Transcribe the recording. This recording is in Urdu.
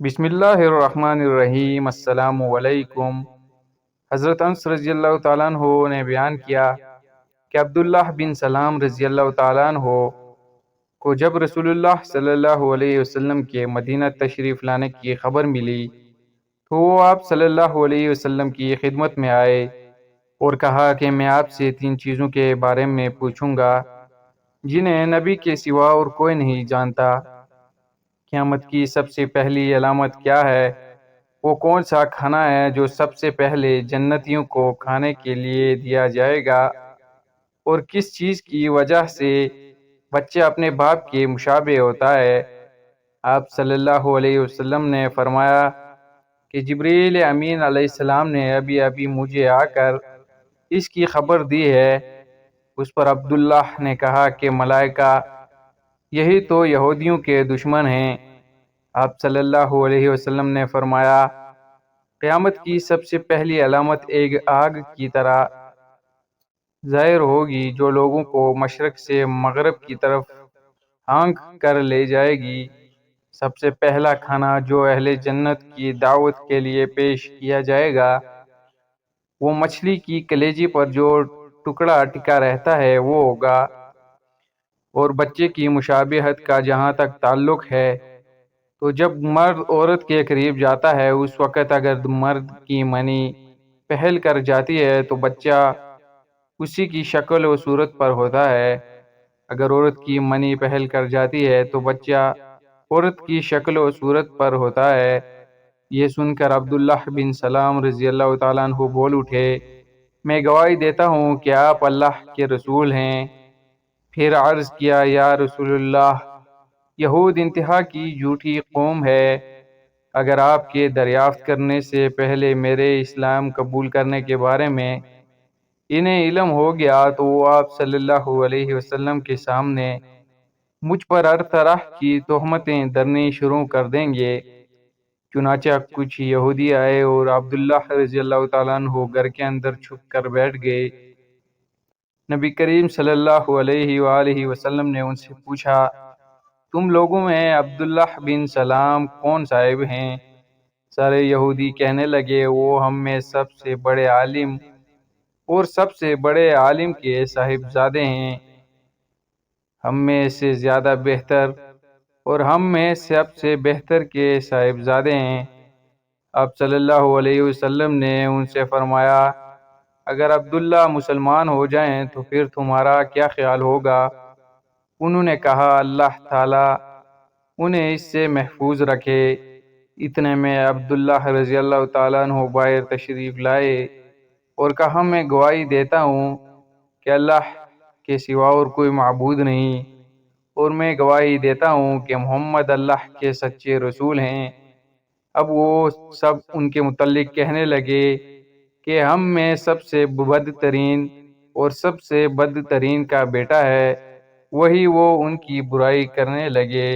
بسم اللہ الرحمن الرحیم۔ السلام علیکم۔ حضرت انس رضی اللہ تعالیٰ عنہ نے بیان کیا کہ عبداللہ بن سلام رضی اللہ تعالیٰ عنہ کو جب رسول اللہ صلی اللہ علیہ وسلم کے مدینہ تشریف لانے کی خبر ملی تو وہ آپ صلی اللہ علیہ وسلم کی خدمت میں آئے اور کہا کہ میں آپ سے 3 چیزوں کے بارے میں پوچھوں گا جنہیں نبی کے سوا اور کوئی نہیں جانتا۔ قیامت کی سب سے پہلی علامت کیا ہے؟ وہ کون سا کھانا ہے جو سب سے پہلے جنتیوں کو کھانے کے لیے دیا جائے گا؟ اور کس چیز کی وجہ سے بچہ اپنے باپ کے مشابہ ہوتا ہے؟ آپ صلی اللہ علیہ وسلم نے فرمایا کہ جبریل امین علیہ السلام نے ابھی مجھے آ کر اس کی خبر دی ہے۔ اس پر عبداللہ نے کہا کہ ملائکہ، یہی تو یہودیوں کے دشمن ہیں۔ آپ صلی اللہ علیہ وسلم نے فرمایا، قیامت کی سب سے پہلی علامت ایک آگ کی طرح ظاہر ہوگی جو لوگوں کو مشرق سے مغرب کی طرف ہانک کر لے جائے گی۔ سب سے پہلا کھانا جو اہل جنت کی دعوت کے لیے پیش کیا جائے گا وہ مچھلی کی کلیجی پر جو ٹکڑا ٹکا رہتا ہے وہ ہوگا۔ اور بچے کی مشابہت کا جہاں تک تعلق ہے تو جب مرد عورت کے قریب جاتا ہے اس وقت اگر مرد کی منی پہل کر جاتی ہے تو بچہ اسی کی شکل و صورت پر ہوتا ہے، اگر عورت کی منی پہل کر جاتی ہے تو بچہ عورت کی شکل و صورت پر ہوتا ہے۔ یہ سن کر عبداللہ بن سلام رضی اللہ تعالیٰ عنہ بول اٹھے، میں گواہی دیتا ہوں کہ آپ اللہ کے رسول ہیں۔ پھر عرض کیا، یا رسول اللہ، یہود انتہا کی جھوٹی قوم ہے، اگر آپ کے دریافت کرنے سے پہلے میرے اسلام قبول کرنے کے بارے میں انہیں علم ہو گیا تو وہ آپ صلی اللہ علیہ وسلم کے سامنے مجھ پر ہر طرح کی تہمتیں درنی شروع کر دیں گے۔ چنانچہ کچھ یہودی آئے اور عبداللہ رضی اللہ تعالیٰ عنہ گھر کے اندر چھپ کر بیٹھ گئے۔ نبی کریم صلی اللہ علیہ وآلہ وسلم نے ان سے پوچھا، تم لوگوں میں عبداللہ بن سلام کون صاحب ہیں؟ سارے یہودی کہنے لگے، وہ ہم میں سب سے بڑے عالم اور سب سے بڑے عالم کے صاحبزادے ہیں، ہم میں سے زیادہ بہتر اور ہم میں سب سے بہتر کے صاحبزادے ہیں۔ آپ صلی اللہ علیہ وسلم نے ان سے فرمایا، اگر عبداللہ مسلمان ہو جائیں تو پھر تمہارا کیا خیال ہوگا؟ انہوں نے کہا، اللہ تعالیٰ انہیں اس سے محفوظ رکھے۔ اتنے میں عبداللہ رضی اللہ تعالیٰ عنہ باہر تشریف لائے اور کہا، میں گواہی دیتا ہوں کہ اللہ کے سوا اور کوئی معبود نہیں، اور میں گواہی دیتا ہوں کہ محمد اللہ کے سچے رسول ہیں۔ اب وہ سب ان کے متعلق کہنے لگے کہ ہم میں سب سے بدترین اور سب سے بدترین کا بیٹا ہے، وہی وہ ان کی برائی کرنے لگے۔